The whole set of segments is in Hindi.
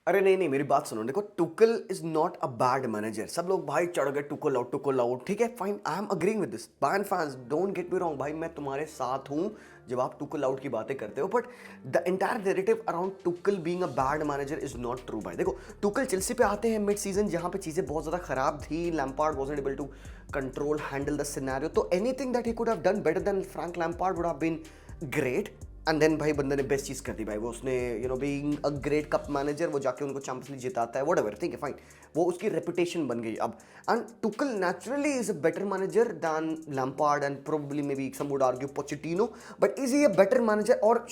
अरे नहीं नहीं, मेरी बात सुनो। देखो, Tuchel is not a bad manager. सब लोग भाई चढ़ गए टुकल आउट, ठीक है, fine, I am agreeing with this. Bayern fans, don't get me wrong भाई, मैं तुम्हारे साथ हूं जब आप टुकल आउट की बातें करते हो, but the entire narrative around Tuchel being a bad manager is not true भाई। देखो, टुकल चेल्सी पे आते हैं मिड सीजन, जहां पे चीजें बहुत ज्यादा खराब थी, Lampard wasn't able to control handle the scenario, तो anything that he could have done better than Frank Lampard would have been great. And then भाई बंदे ने बेस्ट चीज़ कर दी भाई, वो उसने being a great cup manager, वो जाके उनको चैंपियंस लीग जिताता है, व्हाटएवर, ठीक है, फाइन, वो उसकी रेपुटेशन बन गई अब। And Tuchel naturally is a better manager than Lampard and probably may be some would argue Pochettino, but is he a better manager? और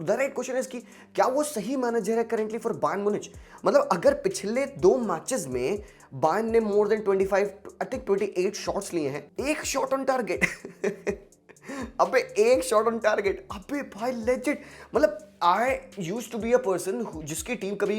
द राइट क्वेश्चन इज कि क्या वो सही मैनेजर है करेंटली फॉर बायर्न म्यूनिच? मतलब अगर पिछले 2 मैचेस में बायर्न ने more than 25 I think 28 shots लिए हैं, एक शॉट ऑन टारगेट अबे एक शॉट ऑन टारगेट, अबे भाई लेजेंड। मतलब I used to be a person जिसकी टीम कभी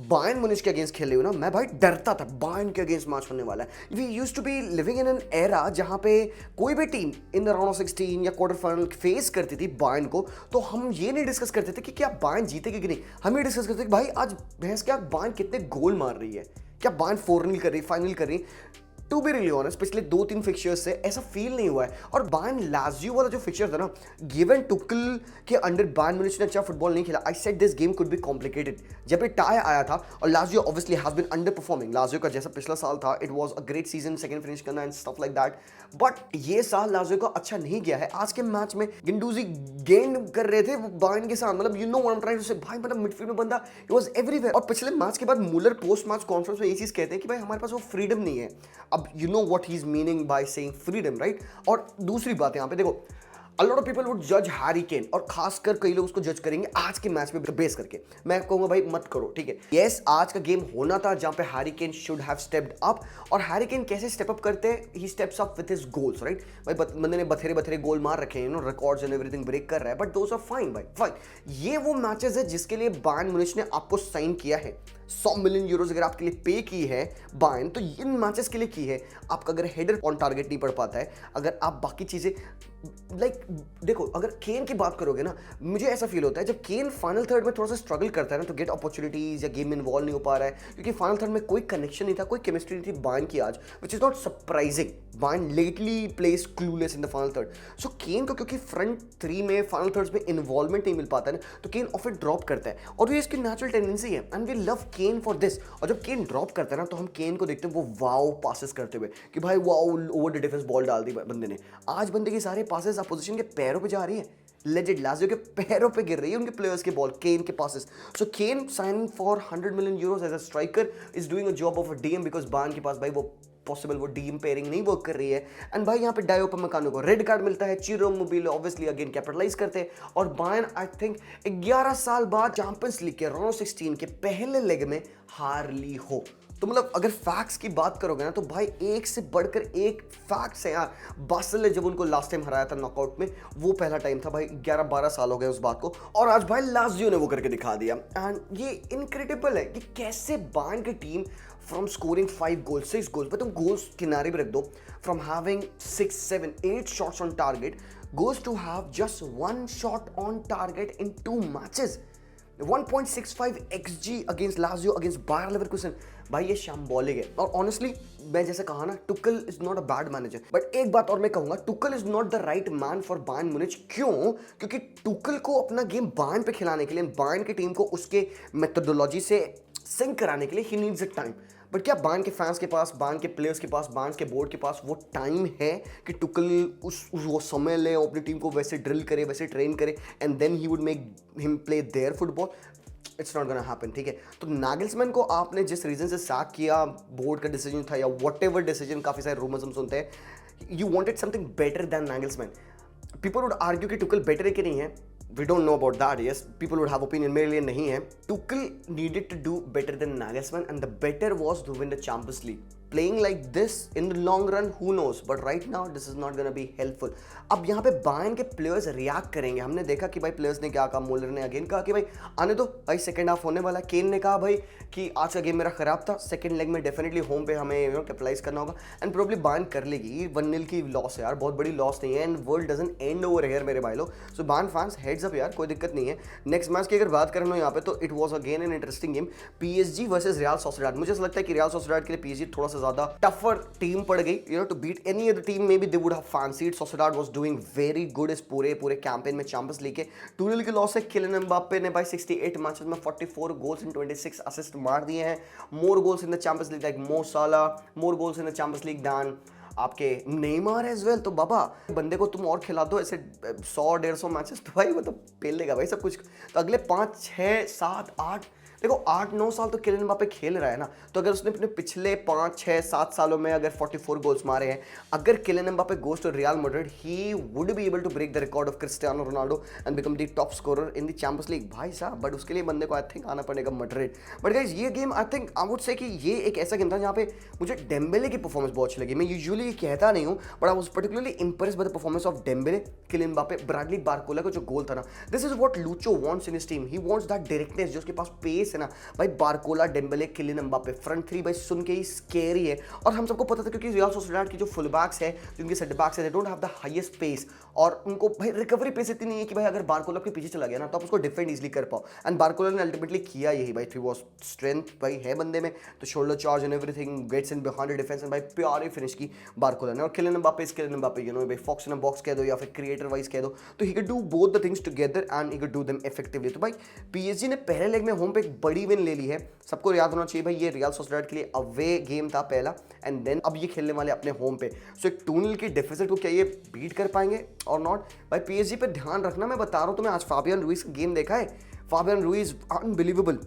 बायर्न म्यूनिच के अगेंस्ट खेले हो ना, मैं भाई डरता था बायर्न के अगेंस्ट मैच होने वाला है। We used to be living in an era जहां पे कोई भी team in the round of 16 या क्वार्टर फाइनल फेस करती थी बायर्न को, तो हम ये नहीं डिस्कस करते थे कि क्या बायर्न जीतेगी कि नहीं, हम ये डिस्कस करते थे कि भाई आज भैंस क्या बायर्न कितने गोल मार रही है, क्या बायर्न 4-0 कर रही, फाइनल कर रही। टू बी रियली ऑनेस्ट, पिछले 2-3 फिक्चर्स से ऐसा फील नहीं हुआ है। और बायर्न लाजियो वाला जो फिक्चर था ना, गिवन टुकल के अंडर बायर्न म्यूनिच ने अच्छा फुटबॉल नहीं खेला, I said this game could be complicated. जब ये टाई आया था, और Lazio obviously has been underperforming, Lazio का जैसा पिछला साल था, it was a great season, second फिनिश करना and stuff like that, but ये साल लाजियो का अच्छा नहीं गया है। आज के मैच में गिंडूजी गेंद कर रहे थे बायर्न के साथ, मतलब you know what I am trying to say भाई, मतलब मिडफील्ड में बंदा इट वाज एवरीवेयर। और पिछले मैच के बाद मुलर पोस्ट मैच कॉन्फ्रेंस में ये चीज कहते हैं कि भाई हमारे पास वो फ्रीडम नहीं है। अब you know what he is meaning by saying freedom, right? और दूसरी बात यहां पे देखो, a lot of people would judge Harry Kane, और खासकर कई लोग उसको जज करेंगे आज के मैच पे बेस करके। मैं कहूंगा भाई मत करो, ठीक है। यस, आज का गेम होना था जहां पे Harry Kane should have stepped up, और हैरी केन कैसे स्टेप अप करते हैं? He steps up with his goals, right भाई। बंदे ने बथेरे बथेरे गोल मार रखे हैं, रिकॉर्ड्स एंड एवरीथिंग ब्रेक कर रहा है, बट दोस आर फाइन भाई, फाइन। ये वो मैचेस है जिसके लिए बायर्न म्यूनिच ने आपको साइन किया है। 100 मिलियन यूरोज अगर आपके लिए पे की है बायर्न, तो इन मैचेस के लिए की है। आपका अगर हेडर ऑन टारगेट नहीं पड़ पाता है, अगर आप बाकी चीजें लाइक देखो, अगर केन की बात करोगे ना, मुझे ऐसा फील होता है जब केन फाइनल थर्ड में थोड़ा सा स्ट्रगल करता है ना, तो गेट अपॉर्चुनिटीज या गेम में इन्वॉल्व नहीं हो पा रहा है, क्योंकि फाइनल थर्ड में कोई कनेक्शन नहीं था, कोई केमिस्ट्री नहीं थी बायर्न की आज, which is not surprising. Bayern lately plays clueless in the final third. So Kane को क्योंकि फ्रंट 3 में फाइनल थर्ड्स में इन्वॉल्वमेंट नहीं मिल पाता है ना, तो केन ऑफ इट ड्रॉप करता है, और ये इसकी नेचुरल टेंडेंसी है, and we love Kane for this. और जब केन ड्रॉप करता है ना, तो हम केन को देखते हैं वो वाओ पासेस करते हुए कि भाई wow over the defence ball डाल दी बंदे ने। आज बंदे की सारे पासेस अपोजिशन के पैरों पे जा रही है, लेजेंड लाजियो के पैरों पे गिर रही है उनके प्लेयर्स के बॉल, केन के passes. So Kane sign for 100 million euros as a striker is doing a job of a DM, because Bayern के पास भाई वो पॉसिबल वो डीम पेयरिंग नहीं वर्क कर रही है। एंड भाई यहाँ पे डायो अपमकानो को रेड कार्ड मिलता है, चिरो मोबिल ऑब्वियसली अगेन कैपिटलाइज करते हैं, और बायर्न आई थिंक 11 साल बाद चैंपियंस लीग के राउंड 16 के पहले लेग में हार ली हो। तो मतलब अगर फैक्ट्स की बात करोगे ना, तो भाई एक से बढ़कर एक फैक्ट्स है यार। बार्सिलोना ने जब उनको लास्ट टाइम हराया था नॉकआउट में, वो पहला टाइम था भाई, 11-12 साल हो गए उस बात को, और आज भाई लाजियो ने वो करके दिखा दिया। एंड ये इनक्रेडिबल है कि कैसे बायर्न की team from scoring 5 goals, 6 goals, तुम गोल्स किनारे पे रख दो, from having 6, 7, 8 shots on target goes to have just 1 shot on target in 2 matches. 1.65 XG against Lazio against Bayer Leverkusen। भाई ये शैम्बोलिक है। और ऑनेस्टली मैं जैसे कहा ना, Tuchel is not a bad manager, but एक बात और मैं कहूंगा, Tuchel is not the right man for Bayern Munich. क्यों? क्योंकि टुकल को अपना गेम बायर्न पे खिलाने के लिए, बायर्न की टीम को उसके मेथोडोलॉजी से सिंक कराने के लिए he needs a time. But क्या बायर्न के फैंस के पास, बायर्न के प्लेयर्स के पास, बायर्न के बोर्ड के पास वो टाइम है कि टुकल वो समय ले और अपनी टीम को वैसे ड्रिल करे, वैसे ट्रेन करे, and then he would make him play their football? It's not gonna happen, ठीक है। तो नागल्समैन को आपने जिस रीजन से सैक किया, बोर्ड का डिसीजन था या व्हाटएवर डिसीजन, काफी सारे रूमर्स हम सुनते हैं, you wanted something better than Nagelsmann. People would argue कि टुकल बेटर है कि नहीं है, we don't know about that, yes, people would have opinion, मेरे लिए नहीं है। Tuchel needed to do better than Nagelsmann, and the better was to win the Champions League। playing like this in the long run, who knows, but right now this is not gonna be helpful. अब यहाँ पे बायर्न के प्लेयर्स रिएक्ट करेंगे। हमने देखा कि भाई प्लेयर्स ने क्या कहा, मुलर ने अगेन कहा कि भाई आने दो भाई, सेकंड हाफ होने वाला है। केन ने कहा भाई कि आज का गेम मेरा खराब था, सेकंड लेग में डेफिनेटली होम पे हमें कैपिटलाइज करना होगा एंड प्रोबब्ली बायर्न कर लेगी। 1-0 की लॉस है यार, बहुत बड़ी लॉस नहीं है and world doesn't and over here मेरे भाई लोग। सो बायर्न फैंस हेड्स अप यार, कोई दिक्कत नहीं है। नेक्स्ट मैच की अगर बात करें यहाँ पे, तो it was again an interesting game, PSG versus real Sociedad. मुझे ऐसा लगता है कि रियल सोसिएडाड के लिए पीएसजी थोड़ा सा ज्यादा टफर टीम पड़ गई, to beat any other team may be they would have fancied. Sociedad was doing very good इस पूरे कैंपेन में चैंपियंस लीग के। 2-0 की लॉस है। किलियन एम्बाप्पे ने भाई 68 मैचेस में 44 गोल्स एंड 26 असिस्ट मार दिए हैं। More goals in the Champions League like Mo Salah, more goals in the Champions League than आपके नेमार एज वेल। तो बाबा बंदे को तुम और खिला दो ऐसे 100-150 मैचेस, तो भाई वो तो पेल लेगा भाई सब कुछ। तो अगले 5, 6, 7, 8 देखो 8-9 साल तो किलियन एम्बाप्पे खेल रहा है ना, तो अगर उसने अपने पिछले 5, 6, 7 सालों में अगर 44 गोल्स मारे हैं, अगर Kylian Mbappe goes to Real Madrid, he would be able to break the record of Cristiano Ronaldo and become the top scorer in the Champions League भाई साहब। बट उसके लिए बंदे को आई थिंक आना पड़ेगा मैड्रिड। बट गाइस ये game I think I would say कि ये एक ऐसा गेम था जहाँ पे मुझे डेम्बेले की परफॉर्मेंस बहुत अच्छी लगी। मैं यूजुअली कहता नहीं हूँ, but I was particularly impressed by the performance of Dembele, Kylian Mbappe, Bradley Barcola का जो गोल था ना, this is what Lucho wants in his team. He wants that directness, जो उसके पास पेस है ना भाई। Barcola, Dembele, Kylian Mbappe, front three भाई सुन के ही स्कैरी है। और हम सबको पता था क्योंकि रियल सोसिएडाड की जो फुल बैक्स है, जिनके सेट बैक्स है, they don't have the highest pace, और उनको भाई रिकवरी पेस इतनी नहीं है कि भाई अगर बारकोला के पीछे चला गया ना तो आप उसको डिफेंड इजीली कर पाओ। एंड बारकोला ने अल्टीमेटली किया यही भाई। थ्री वॉज स्ट्रेंथ भाई है बंदे में, तो shoulder charge and everything, gets in behind the defence and भाई प्यारी फिनिश की बारकोला ने। और Kylian Mbappe is Kylian Mbappe, भाई फॉक्स इन अ बॉक्स कह दो या फिर क्रिएटर वाइज कह दो, तो he can do both the things together and he can do them effectively. तो भाई पीएसजी ने पहले लेग में होम पे एक बड़ी विन ले ली है। सबको याद होना चाहिए भाई ये रियल सोसिएडाड के लिए अवे गेम था पहला, एंड देन अब ये खेलने वाले अपने होम पे। सो एक 2-0 की डेफिसिट को क्या ये बीट कर पाएंगे और नॉट। भाई पीएसजी पे ध्यान रखना, मैं बता रहा हूँ तुम्हें, आज फाबियन रुइज का गेम देखा है, Fabian Ruiz unbelievable,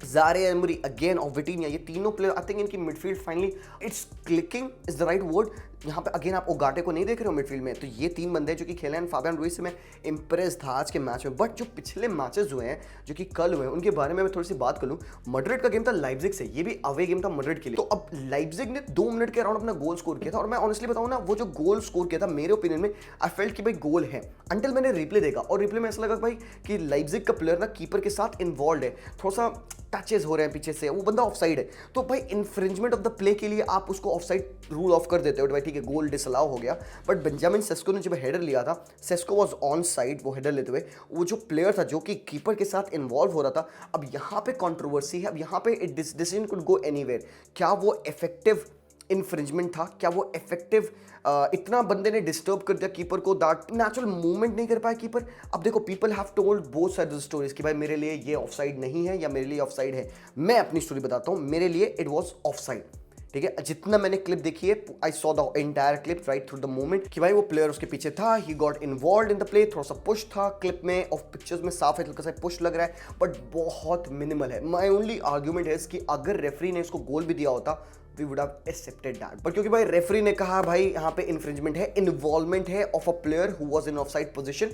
Zaire Emery again और विटिनिया, ये तीनों प्लेयर आई थिंक इनकी midfield finally it's clicking is the right word. यहाँ पे अगेन आप ओगाटे को नहीं देख रहे हो मिडफील्ड में, तो ये 3 बंदे जो कि खेले हैं। फाबियन रुइज से मैं इंप्रेस था आज के मैच में। बट जो पिछले मैचेस हुए हैं जो कि कल हुए हैं, उनके बारे में मैं थोड़ी सी बात कर लूँ। मैड्रिड का गेम था लाइप्जिग से, ये भी अवे गेम था मैड्रिड के लिए। तो अब लाइप्जिग ने 2 मिनट के अराउंड अपना गोल स्कोर किया था, और मैं ऑनेस्टली बताऊँ ना, वो जो गोल स्कोर किया था मेरे ओपिनियन में आई फेल्ट कि भाई गोल है, अंटिल मैंने रिप्ले देखा, और रिप्ले में ऐसा लगा भाई कि लाइप्जिग का प्लेयर ना कीपर के साथ इन्वॉल्व है, थोड़ा सा टचेस हो रहे हैं पीछे से, वो बंदा ऑफसाइड है। तो भाई इन्फ्रिंजमेंट ऑफ द प्ले के लिए आप उसको ऑफसाइड रूल ऑफ कर देते हो, भाई ठीक है गोल डिसअलाउ हो गया। बट बेंजामिन सेस्को ने जब हेडर लिया था, सेस्को वाज ऑन साइड, वो हेडर लेते हुए, वो जो प्लेयर था जो कि कीपर के साथ इन्वॉल्व हो रहा था। अब यहाँ पे कंट्रोवर्सी है, अब यहाँ पे डिसीजन कुड गो एनीवेयर। क्या वो इफेक्टिव इन्फ्रिंजमेंट था, क्या वो इफेक्टिव इतना बंदे ने डिस्टर्ब कर दिया कीपर को, दैट नेचुरल मूवमेंट नहीं कर पाया कीपर। अब देखो people have told both side the stories कि भाई मेरे लिए ये ऑफसाइड नहीं है या मेरे लिए ऑफसाइड है। मैं अपनी स्टोरी बताता हूँ, मेरे लिए इट वाज ऑफसाइड, ठीक है। जितना मैंने क्लिप देखी है, I saw the entire clip right through the moment कि भाई वो प्लेयर उसके पीछे था, he got involve in the play, थोड़ा सा पुश था। क्लिप में ऑफ पिक्चर्स में साफ है हल्का सा पुश लग रहा है, बट बहुत मिनिमल है। माई ओनली आर्ग्यूमेंट है कि अगर रेफरी ने इसको गोल भी दिया होता, we would have accepted that, but क्योंकि भाई रेफरी ने कहा भाई यहाँ पे इन्फ्रिंजमेंट है, इन्वॉल्वमेंट है of a player who was in offside position,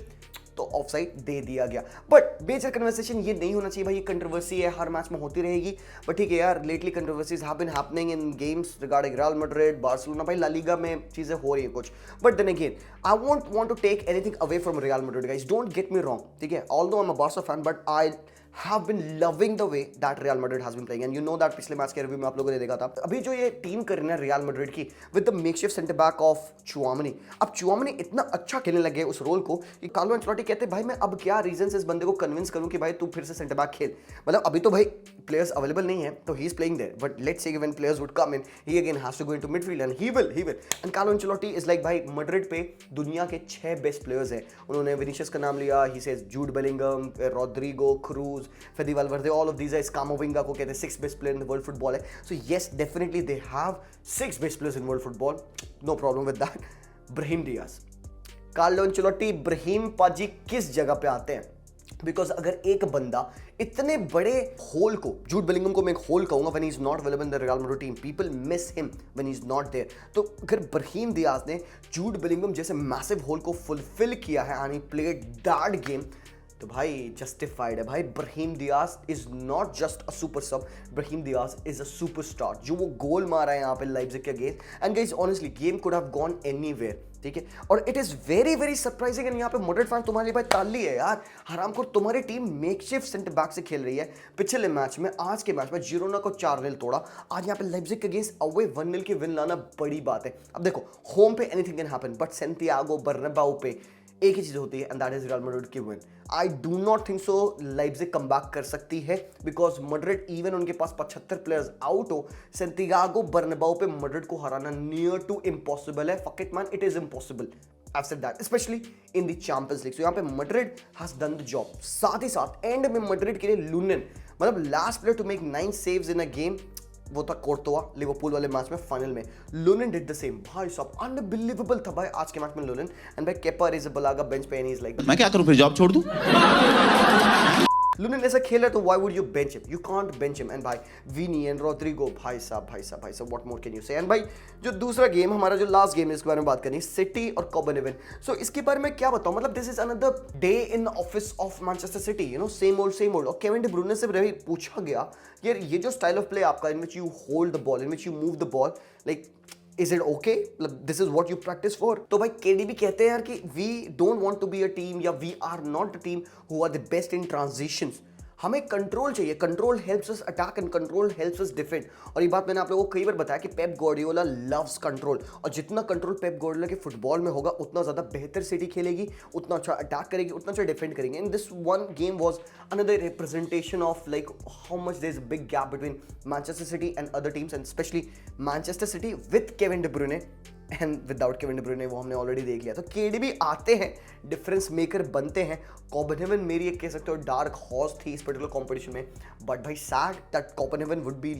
तो ऑफसाइड दे दिया गया। बट बेचर कन्वर्सेशन ये नहीं होना चाहिए भाई, ये कंट्रोवर्सी है, हर मैच में होती रहेगी। बट ठीक है यार, lately controversies have been happening in games regarding Real Madrid, Barcelona, भाई ला लीगा में चीजें हो रही है कुछ। But then again I won't want to take anything away from Real Madrid guys, don't get me wrong, ठीक है। Although I am a Barca fan, but I have been loving the way that Real Madrid has been playing, and you know that पिछले मैच के रिव्यू में आप लोगों ने देखा था। अभी जो ये टीम कर रही है रियल मैड्रिड की with the makeshift centre back of चुआमनी, अब चुआमनी इतना अच्छा खेलने लगे उस रोल को कि कार्लो एंचेलोटी कहते हैं भाई मैं अब क्या रीजन से इस बंदे को कन्विंस करूं कि भाई तू फिर से सेंटर बैक खेल। मतलब अभी तो भाई प्लेयर्स अवेलेबल नहीं है, तो he is playing there, but let's see when players would come in, he again has to go into midfield and he will and Carlo Ancelotti is like भाई मैड्रिड पे दुनिया के 6 बेस्ट प्लेयर्स हैं। उन्होंने विनीशियस का नाम लिया, he says Jude Bellingham, Rodrygo, Kroos, Fede Valverde, all of these are Camavinga को कहते हैं 6 best player in the world football है। So yes, definitely they have 6 best players in world football, no problem with that। Brahim Diaz, Carlo Ancelotti, Brahim पाजी किस जगह पे आते हैं? बिकॉज अगर एक बंदा इतने बड़े होल को, जूड बेलिंगम को मैं एक होल कहूंगा when he is not available in the Real Madrid team, people miss him when he is not there. तो अगर ब्राहीम डियाज ने जूड बेलिंगम जैसे मैसिव होल को फुलफिल किया है and he played that game, तो भाई जस्टिफाइड है भाई। Brahim Diaz is not just a super sub, Brahim Diaz is a superstar. जो वो गोल मारा है यहाँ पे लाइप्जिग के against, and guys honestly game could have gone anywhere, ठीक है। और it is very very surprising, and यहाँ पे मड्रिड फैन तुम्हारे लिए भाई ताली है यार। हरामखोर, तुम्हारी टीम मेकशिफ्ट सेंटर बैक से खेल रही है। पिछले मैच में, आज के मैच में जिरोना को 4-0 तोड़ा, आज यहाँ पे लाइप्जिग के अगेंस्ट अवे 1-0 की विन लाना बड़ी बात है। अब देखो होम पे anything can happen, but Santiago Bernabeu पे एक ही चीज होती है, and that is Real Madrid की win. I do not think so Leipzig come back कर सकती है, बिकॉज मैड्रिड इवन उनके पास 75 प्लेयर्स आउट हो, सैंटियागो बर्नाबाउ पे मैड्रिड को हराना नियर टू इम्पॉसिबल है। Fuck it man, it is impossible. I've said that, especially in the Champions League. So यहाँ पे Madrid has done the job। साथ ही साथ एंड में मैड्रिड के लिए लूनन, मतलब last player to make 9 saves in a game, वो था कोर्तोआ लिवरपूल वाले मैच में फाइनल में। Lunin did the same. भाई साहब अनबिलीवेबल था भाई आज के मैच में लूनन। एंड भाई केपा अरिज़ाबलागा बेंच पे, एंड ही इज लाइक, मैं क्या करूं, फिर जॉब छोड़ दूं? लूनन ऐसा खेला तो why would you bench him? You can't bench him. And भाई विनी एंड रोड्रिगो, भाई साहब व्हाट मोर कैन यू से। एंड भाई जो दूसरा गेम हमारा, जो लास्ट गेम है, इसके बारे में बात करनी, सिटी और कोपेनहेगन। सो इसके बारे में क्या बताऊं, मतलब this is another day in the office of Manchester city, you know, same old. और केविन डी ब्रूयने से भी पूछा गया, यार ये जो स्टाइल ऑफ प्ले आपका, in which you hold the ball, in which you move the ball, like is it okay, this is what you practise for? तो भाई केडीबी कहते हैं यार कि we don't want to be a team, या we are not a team who are the best in transitions. हमें कंट्रोल चाहिए, control helps us attack and control helps us defend. और ये बात मैंने आप लोगों को कई बार बताया कि पेप गार्डियोला लव्स कंट्रोल, और जितना कंट्रोल पेप गार्डियोला के फुटबॉल में होगा, उतना ज़्यादा बेहतर सिटी खेलेगी, उतना अच्छा अटैक करेगी, उतना अच्छा डिफेंड करेंगे। And this one game was another representation of like how much there is a big gap between Manchester City and other teams, and specially Manchester City with Kevin De Bruyne and without Kevin De Bruyne, वो हमने ऑलरेडी देख लिया। तो केडीबी आते हैं, डिफरेंस मेकर बनते हैं। कोपेनहेगन मेरी एक कह सकते हो डार्क हॉर्स थी इस पर्टिकुलर कॉम्पिटिशन में, बट भाई sad that Copenhagen would be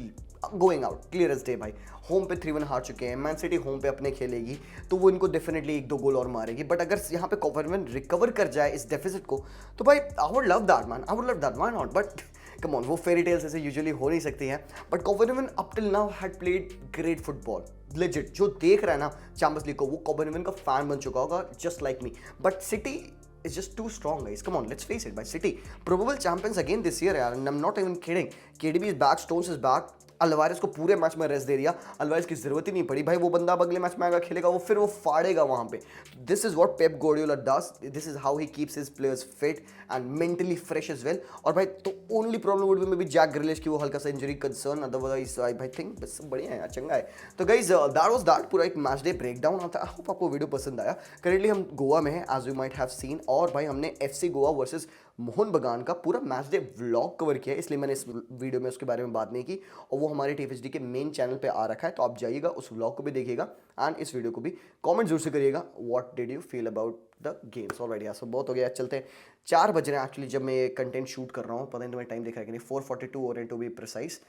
going out, clear as day. भाई होम पे 3-1 हार चुके हैं, मैन सिटी होम पे अपने खेलेगी, तो वो इनको डेफिनेटली 1-2 गोल और मारेगी। बट अगर यहाँ पे कोपेनहेगन रिकवर कर जाए इस डेफिसिट को, तो भाई I would love that man, I would love that, why not? But come on, वो फेरी टेल्स ऐसे यूजुअली हो नहीं सकती हैं। But Copenhagen up till now had played great football, legit. जो देख रहा है ना चैंपियंस लीग को, वो कोपेनहेगन का फैन बन चुका होगा, just like me. But city is just too strong, guys. Come on, let's face it. By City, probable champions again this year, yaar. And I'm not even kidding. KDB is back, Stones is back. Alvarez को पूरे मैच में रेस्ट दे दिया, अल्वारेस की जरूरत ही नहीं पड़ी भाई। वो बंदा अब अगले मैच में आएगा, खेलेगा, वो फिर वो फाड़ेगा वहां पे। This is what Pep Guardiola does, this is how he keeps his players fit and mentally fresh as well. और भाई तो only problem would be maybe Jack Grealish की वो हल्का सा injury concern, otherwise I think बस बढ़िया है यार, चंगा है। तो गाइज दैट वाज दैट, पूरा एक मैच डे ब्रेकडाउन आता है। आई होप आपको वीडियो पसंद आया। करेंटली हम गोवा में हैं, as you might have seen, और भाई हमने FC गोवा वर्सेस मोहन बगान का पूरा मैच डे व्लॉग कवर किया, इसलिए मैंने इस वीडियो में उसके बारे में बात नहीं की, और वो हमारे TFHD के मेन चैनल पे आ रखा है, तो आप जाइएगा, उस व्लॉग को भी देखिएगा, एंड इस वीडियो को भी कमेंट जरूर से करिएगा, what did you feel about the games. Alright यार, सब बहुत हो गया, चलते हैं। 4 बज रहे हैं एक्चुअली जब मैं ये कंटेंट शूट कर रहा हूँ, पता नहीं तुम्हें टाइम दिख रहा है कि नहीं, 4:42 हो रहे हैं टू बी प्रिसाइज।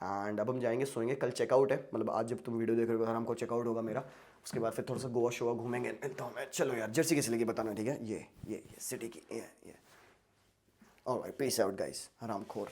एंड अब हम जाएंगे, सोएंगे। कल चेकआउट है, मतलब आज जब तुम वीडियो देख रहे हो आराम को चेकआउट होगा मेरा, उसके बाद फिर थोड़ा सा गोवा शोवा घूमेंगे, मिलता हूँ मैं। चलो यार, जर्सी किसी लगी बताना, ठीक है? ये सिटी की, ये All right, peace out, guys. Haram khor.